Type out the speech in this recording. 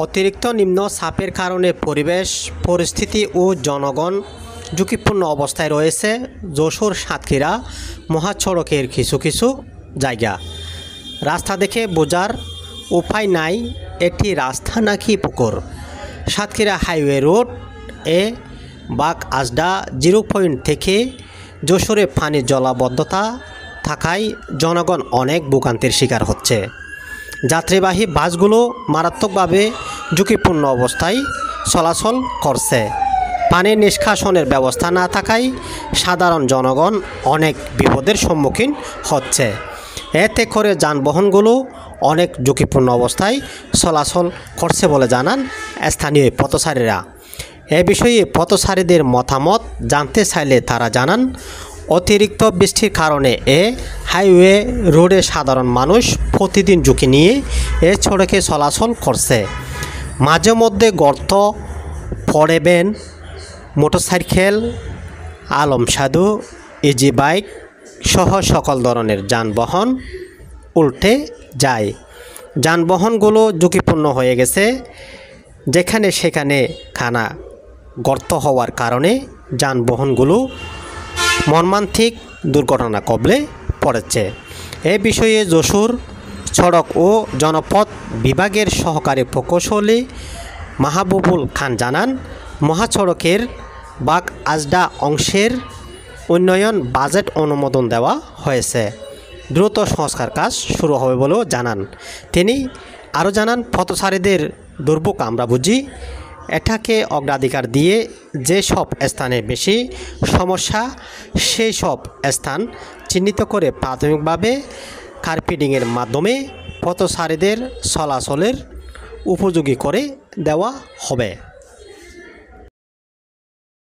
অতিরিক্ত নিম্ন চাপের কারণে পরিবেশ পরিস্থিতি ও জনগণ ঝুঁকিপূর্ণ অবস্থায় রয়েছে যশোর সাতক্ষীরা মহাসড়কের কিছু কিছু জায়গা। রাস্তা দেখে বোঝার উপায় নাই এটি রাস্তা নাকি পুকুর। সাতক্ষীরা হাইওয়ে রোড এ বাগ আজডা 0 পয়েন্ট থেকে যশোরে পানির জলাবদ্ধতা থাকায় জনগণ অনেক ভোগান্তির শিকার হচ্ছে। যাত্রীবাহী বাসগুলো মারাত্মকভাবে ঝুঁকিপূর্ণ অবস্থায় চলাচল করছে। পানি নিষ্কাশনের ব্যবস্থা না থাকায় সাধারণ জনগণ অনেক বিপদের সম্মুখীন হচ্ছে। এতে করে যানবাহনগুলো অনেক ঝুঁকিপূর্ণ অবস্থায় চলাচল করছে বলে জানান স্থানীয় পথচারীরা। এ বিষয়ে পথচারীদের মতামত জানতে চাইলে তারা জানান, অতিরিক্ত বৃষ্টির কারণে হাইওয়ে রোডে সাধারণ মানুষ প্রতিদিন ঝুঁকি নিয়ে সড়কে চলাচল করছে। মাঝে মধ্যে গর্ত পড়েবেন মোটরসাইকেল, আলম সাধু, ইজি বাইক সহ সকল ধরনের যানবাহন উল্টে যায়। যানবাহনগুলো ঝুঁকিপূর্ণ হয়ে গেছে। যেখানে সেখানে খানা গর্ত হওয়ার কারণে যানবাহনগুলো মর্মান্তিক দুর্ঘটনা কবলে পড়েছে। এ বিষয়ে যশোর সড়ক ও জনপথ বিভাগের সহকারী প্রকৌশলী মাহবুবুল খান জানান, মহাসড়কের বাগ আজডা অংশের উন্নয়ন বাজেট অনুমোদন দেওয়া হয়েছে। দ্রুত সংস্কার কাজ শুরু হবে বলেও জানান তিনি। আরও জানান, পথচারীদের দুর্ভোগ আমরা বুঝি, এটাকে অগ্রাধিকার দিয়ে যেসব স্থানে বেশি সমস্যা সেই সব স্থান চিহ্নিত করে প্রাথমিকভাবে কার্পেটিংয়ের মাধ্যমে পথচারীদের চলাচলের উপযোগী করে দেওয়া হবে।